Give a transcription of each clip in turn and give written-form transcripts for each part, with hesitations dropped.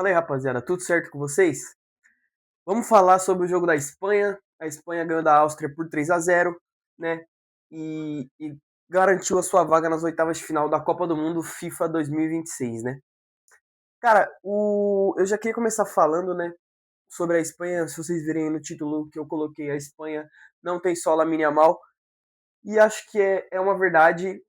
Fala aí, rapaziada, tudo certo com vocês? Vamos falar sobre o jogo da Espanha. A Espanha ganhou da Áustria por 3-0, né? E garantiu a sua vaga nas oitavas de final da Copa do Mundo FIFA 2026, né? Cara, eu já queria começar falando, né, sobre a Espanha. Se vocês virem aí no título que eu coloquei, a Espanha não tem só Lamine Yamal. E acho que é uma verdade,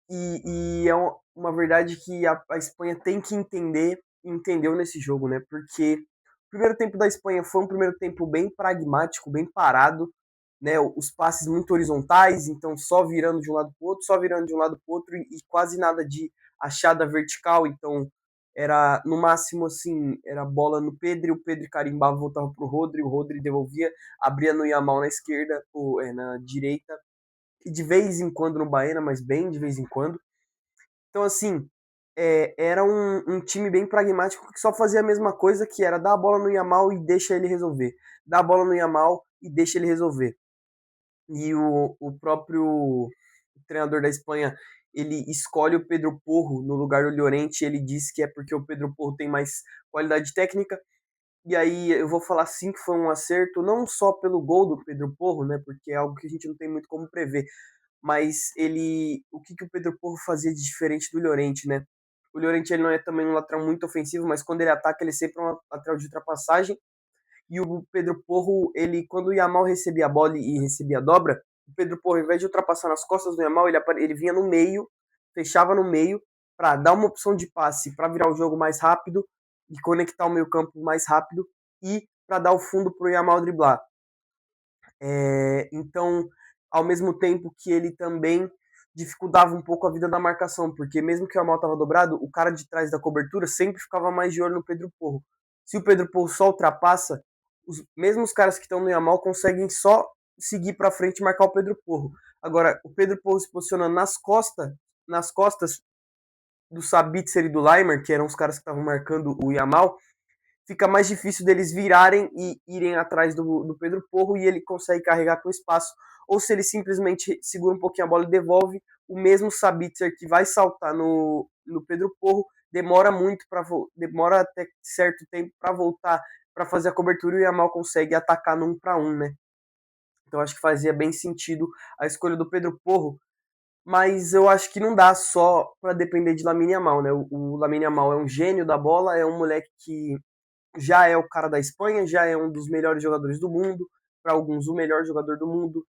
e é uma verdade que a Espanha tem que entender, e entendeu nesse jogo, né? Porque o primeiro tempo da Espanha foi um primeiro tempo bem pragmático, bem parado, né? Os passes muito horizontais, então só virando de um lado para o outro, só virando de um lado para o outro, e quase nada de achada vertical. Então era no máximo assim, era bola no Pedro, o Pedro carimbava, voltava pro Rodri, o Rodri devolvia, abria no Yamal na esquerda, ou na direita, e de vez em quando no Baena, mas bem de vez em quando. Então, assim, era um time bem pragmático que só fazia a mesma coisa, que era dar a bola no Yamal e deixa ele resolver. Dar a bola no Yamal e deixa ele resolver. E o próprio treinador da Espanha, ele escolhe o Pedro Porro no lugar do Llorente, ele diz que é porque o Pedro Porro tem mais qualidade técnica. E aí eu vou falar sim que foi um acerto, não só pelo gol do Pedro Porro, né, porque é algo que a gente não tem muito como prever, mas o que o Pedro Porro fazia de diferente do Llorente, né? O Llorente ele não é também um lateral muito ofensivo, mas quando ele ataca ele sempre é um lateral de ultrapassagem. E o Pedro Porro, ele quando o Yamal recebia a bola e recebia a dobra, o Pedro Porro, ao invés de ultrapassar nas costas do Yamal, ele vinha no meio, fechava no meio para dar uma opção de passe para virar o jogo mais rápido e conectar o meio campo mais rápido e para dar o fundo para o Yamal driblar. Então, ao mesmo tempo que ele também dificultava um pouco a vida da marcação, porque mesmo que o Yamal estava dobrado, o cara de trás da cobertura sempre ficava mais de olho no Pedro Porro. Se o Pedro Porro só ultrapassa, os mesmos caras que estão no Yamal conseguem só seguir para frente e marcar o Pedro Porro. Agora, o Pedro Porro se posicionando nas costas do Sabitzer e do Leimer, que eram os caras que estavam marcando o Yamal, fica mais difícil deles virarem e irem atrás do Pedro Porro, e ele consegue carregar com espaço. Ou se ele simplesmente segura um pouquinho a bola e devolve, o mesmo Sabitzer que vai saltar no Pedro Porro demora até certo tempo para voltar para fazer a cobertura, e o Yamal consegue atacar no 1 para 1, né? Então acho que fazia bem sentido a escolha do Pedro Porro, mas eu acho que não dá só para depender de Lamine Yamal, né? O Lamine Yamal é um gênio da bola, é um moleque que já é o cara da Espanha, já é um dos melhores jogadores do mundo, para alguns o melhor jogador do mundo,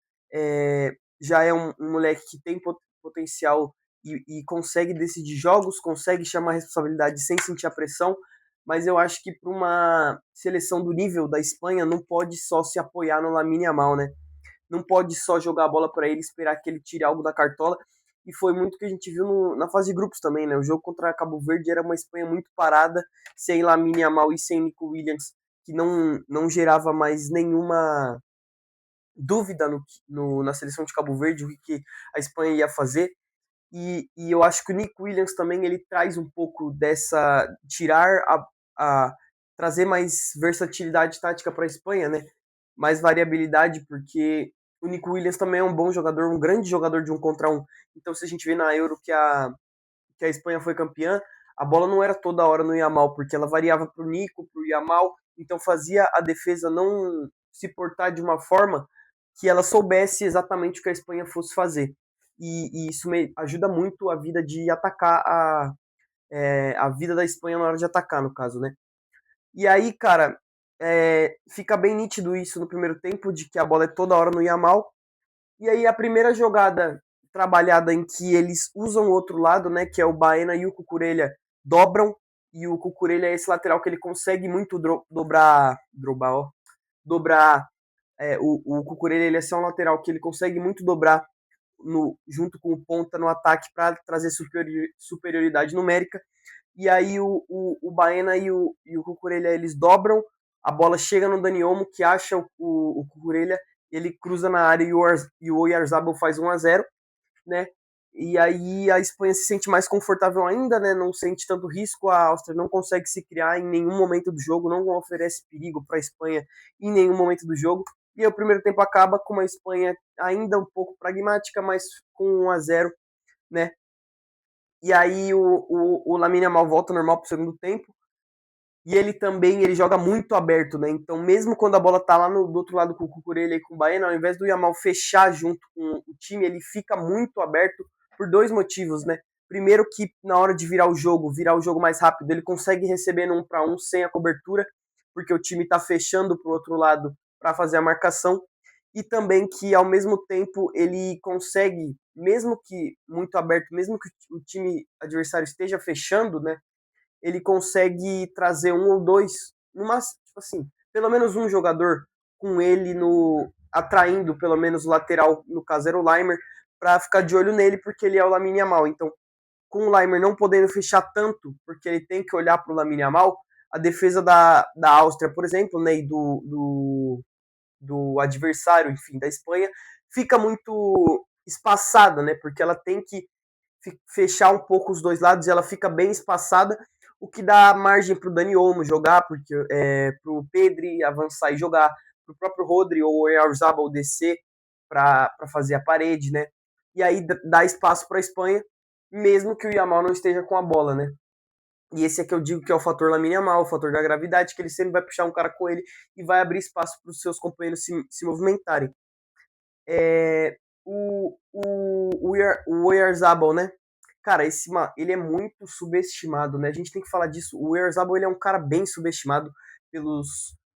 já é um moleque que tem potencial e consegue decidir jogos, consegue chamar a responsabilidade sem sentir a pressão, mas eu acho que para uma seleção do nível da Espanha não pode só se apoiar no Lamine Yamal, né? Não pode só jogar a bola para ele, esperar que ele tire algo da cartola. E foi muito que a gente viu na fase de grupos também, né? O jogo contra Cabo Verde era uma Espanha muito parada, sem Lamine Yamal e sem Nico Williams, que não gerava mais nenhuma dúvida na seleção de Cabo Verde, o que a Espanha ia fazer. E eu acho que o Nico Williams também ele traz um pouco dessa tirar a trazer mais versatilidade tática para a Espanha, né? Mais variabilidade, porque o Nico Williams também é um bom jogador, um grande jogador de 1 contra 1. Então, se a gente vê na Euro que a Espanha foi campeã, a bola não era toda hora no Yamal, porque ela variava para o Nico, para o Yamal, então fazia a defesa não se portar de uma forma que ela soubesse exatamente o que a Espanha fosse fazer. E isso ajuda muito a vida de atacar a vida da Espanha na hora de atacar, no caso, né? E aí, cara, fica bem nítido isso no primeiro tempo, de que a bola é toda hora no Yamal. E aí a primeira jogada trabalhada em que eles usam o outro lado, né, que é o Baena e o Cucurella dobram, e o Cucurella é esse lateral que ele consegue muito dobrar. O Cucurella ele é só um lateral que ele consegue muito dobrar junto com o ponta no ataque para trazer superioridade numérica. E aí o Baena e o Cucurella eles dobram, a bola chega no Dani Olmo, que acha o Cucurella, ele cruza na área e o Oyarzabal faz 1-0, né? E aí a Espanha se sente mais confortável ainda, né? Não sente tanto risco, a Áustria não consegue se criar em nenhum momento do jogo, não oferece perigo para a Espanha em nenhum momento do jogo. E aí, o primeiro tempo acaba com uma Espanha ainda um pouco pragmática, mas com 1-0, né? E aí o Lamine Yamal volta normal pro segundo tempo. E ele também, ele joga muito aberto, né? Então, mesmo quando a bola tá lá do outro lado com o Cucurella e com o Baena, ao invés do Yamal fechar junto com o time, ele fica muito aberto por dois motivos, né? Primeiro que na hora de virar o jogo mais rápido, ele consegue receber no 1 para 1 sem a cobertura, porque o time tá fechando pro outro lado para fazer a marcação. E também que ao mesmo tempo ele consegue, mesmo que muito aberto, mesmo que o time adversário esteja fechando, né? Ele consegue trazer um ou dois, numa, tipo assim, pelo menos um jogador com ele no atraindo pelo menos o lateral, no caso era o Leimer, para ficar de olho nele, porque ele é o Lamine Yamal. Então, com o Leimer não podendo fechar tanto, porque ele tem que olhar para o Lamine Yamal, a defesa da Áustria, por exemplo, né, e do adversário, enfim, da Espanha, fica muito espaçada, né, porque ela tem que fechar um pouco os dois lados e ela fica bem espaçada, o que dá margem para o Dani Olmo jogar, porque para o Pedri avançar e jogar, para o próprio Rodri ou o Oyarzabal descer para fazer a parede, né? E aí dá espaço para a Espanha, mesmo que o Yamal não esteja com a bola, né? E esse é que eu digo que é o fator Lamine Yamal, o fator da gravidade, que ele sempre vai puxar um cara com ele e vai abrir espaço para os seus companheiros se movimentarem. O Oyarzabal, né? Cara, ele é muito subestimado, né? A gente tem que falar disso. O Oyarzabal, ele é um cara bem subestimado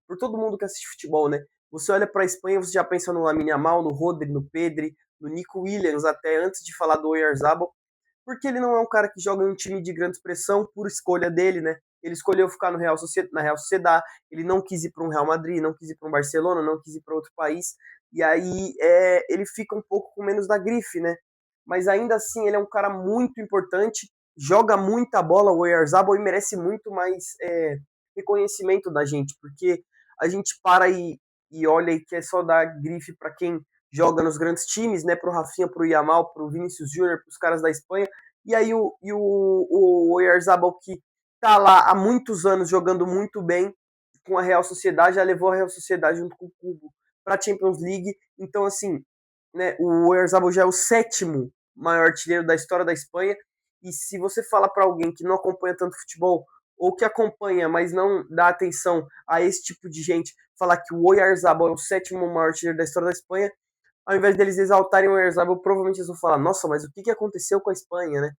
por todo mundo que assiste futebol, né? Você olha para a Espanha, você já pensa no Lamine Yamal, no Rodri, no Pedri, no Nico Williams, até antes de falar do Oyarzabal, porque ele não é um cara que joga em um time de grande expressão por escolha dele, né? Ele escolheu ficar no na Real Sociedad, ele não quis ir para um Real Madrid, não quis ir para um Barcelona, não quis ir para outro país, e aí ele fica um pouco com menos da grife, né? Mas ainda assim ele é um cara muito importante, joga muita bola, o Oyarzabal, e merece muito mais reconhecimento da gente, porque a gente para e olha e quer só dar grife para quem joga nos grandes times, né? Pro Rafinha, pro Yamal, pro Vinícius Júnior, pros caras da Espanha. E aí o Oyarzabal, que tá lá há muitos anos jogando muito bem com a Real Sociedade, já levou a Real Sociedade junto com o Cubo pra Champions League. Então, assim, né, o Oyarzabal já é o sétimo maior artilheiro da história da Espanha. E se você fala para alguém que não acompanha tanto futebol, ou que acompanha, mas não dá atenção a esse tipo de gente, falar que o Oyarzabal é o sétimo maior artilheiro da história da Espanha, ao invés deles exaltarem o Oyarzabal, provavelmente eles vão falar, nossa, mas o que aconteceu com a Espanha, né?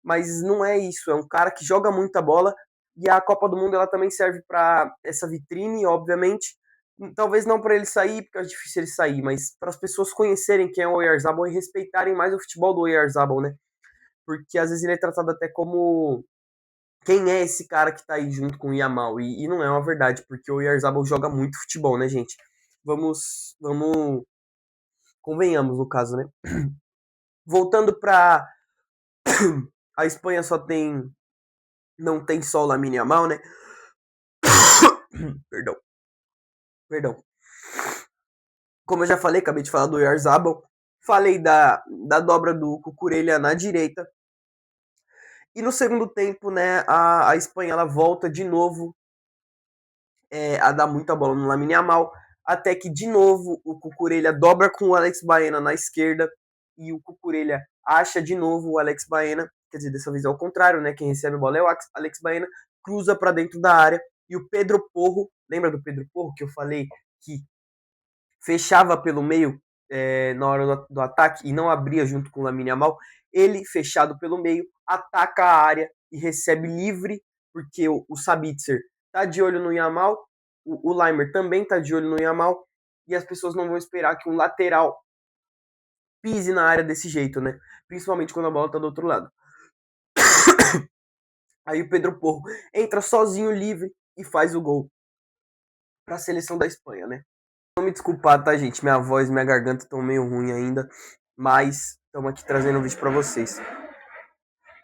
Mas não é isso, é um cara que joga muita bola, e a Copa do Mundo ela também serve para essa vitrine, obviamente, talvez não para ele sair, porque é difícil ele sair, mas para as pessoas conhecerem quem é o Oyarzabal e respeitarem mais o futebol do Oyarzabal, né? Porque às vezes ele é tratado até como quem é esse cara que tá aí junto com o Yamal, e não é uma verdade, porque o Oyarzabal joga muito futebol, né, gente? Vamos convenhamos no caso, né? Voltando para a Espanha não tem só o Lamine Yamal, né? Perdão, perdão. Como eu já falei, acabei de falar do Oyarzabal, falei da dobra do Cucurella na direita. E no segundo tempo, né, a Espanha ela volta de novo a dar muita bola no Lamine Yamal, até que de novo o Cucurella dobra com o Alex Baena na esquerda e o Cucurella acha de novo o Alex Baena, quer dizer, dessa vez é o contrário, né? Quem recebe a bola é o Alex Baena, cruza para dentro da área e o Pedro Porro, lembra do Pedro Porro que eu falei que fechava pelo meio na hora do ataque e não abria junto com o Lamine Yamal? Ele, fechado pelo meio, ataca a área e recebe livre, porque o Sabitzer tá de olho no Yamal, o Leimer também tá de olho no Yamal, e as pessoas não vão esperar que um lateral pise na área desse jeito, né? Principalmente quando a bola tá do outro lado. Aí o Pedro Porro entra sozinho, livre, e faz o gol para a seleção da Espanha, né? Não me desculpar, tá, gente? Minha voz, minha garganta estão meio ruim ainda, mas estamos aqui trazendo um vídeo para vocês.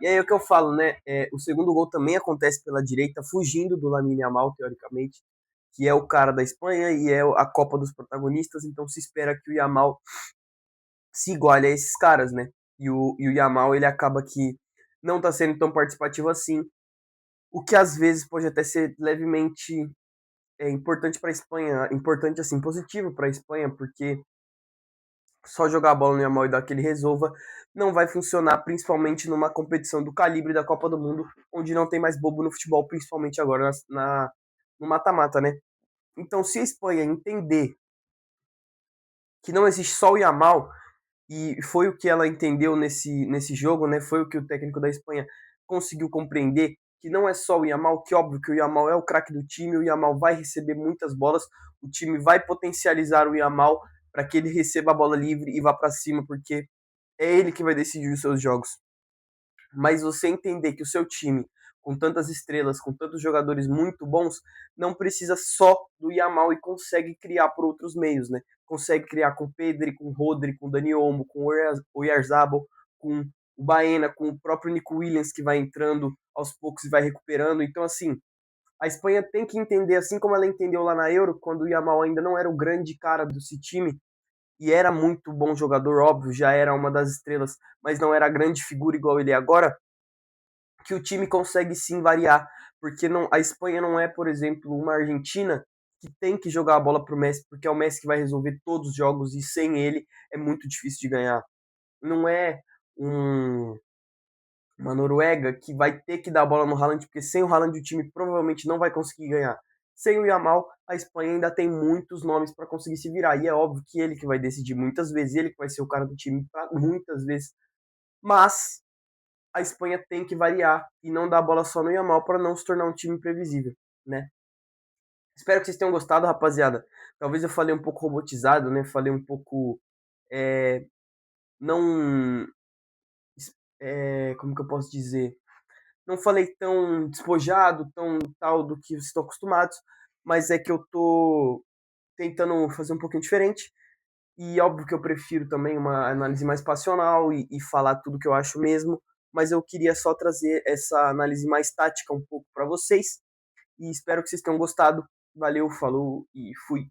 E aí é o que eu falo, né? O segundo gol também acontece pela direita, fugindo do Lamine Yamal, teoricamente, que é o cara da Espanha e é a Copa dos protagonistas, então se espera que o Yamal se iguale a esses caras, né? E o Yamal, ele acaba que não tá sendo tão participativo assim, o que às vezes pode até ser levemente importante para a Espanha, importante assim, positivo para a Espanha, porque só jogar a bola no Yamal e dar aquele resolva não vai funcionar, principalmente numa competição do calibre da Copa do Mundo, onde não tem mais bobo no futebol, principalmente agora no mata-mata, né? Então, se a Espanha entender que não existe só o Yamal, e foi o que ela entendeu nesse jogo, né? Foi o que o técnico da Espanha conseguiu compreender, que não é só o Yamal, que óbvio que o Yamal é o craque do time, o Yamal vai receber muitas bolas, o time vai potencializar o Yamal para que ele receba a bola livre e vá para cima, porque é ele que vai decidir os seus jogos. Mas você entender que o seu time, com tantas estrelas, com tantos jogadores muito bons, não precisa só do Yamal e consegue criar por outros meios, né? Consegue criar com o Pedri, com o Rodri, com o Dani Olmo, com o Oyarzabal, com o Baena, com o próprio Nico Williams, que vai entrando aos poucos e vai recuperando. Então, assim, a Espanha tem que entender, assim como ela entendeu lá na Euro, quando o Yamal ainda não era o grande cara desse time, e era muito bom jogador, óbvio, já era uma das estrelas, mas não era a grande figura igual ele é agora, que o time consegue sim variar, porque não, a Espanha não é, por exemplo, uma Argentina que tem que jogar a bola pro Messi, porque é o Messi que vai resolver todos os jogos e sem ele é muito difícil de ganhar. Não é um, uma Noruega que vai ter que dar a bola no Haaland, porque sem o Haaland o time provavelmente não vai conseguir ganhar. Sem o Yamal, a Espanha ainda tem muitos nomes para conseguir se virar. E é óbvio que ele que vai decidir muitas vezes, ele que vai ser o cara do time pra muitas vezes. Mas a Espanha tem que variar e não dar a bola só no Yamal para não se tornar um time previsível, né? Espero que vocês tenham gostado, rapaziada. Talvez eu falei um pouco robotizado, né? Falei um pouco não como que eu posso dizer? Não falei tão despojado, tão tal do que vocês estão acostumados, mas é que eu tô tentando fazer um pouquinho diferente. E óbvio que eu prefiro também uma análise mais passional e falar tudo que eu acho mesmo, mas eu queria só trazer essa análise mais tática um pouco para vocês. E espero que vocês tenham gostado. Valeu, falou e fui.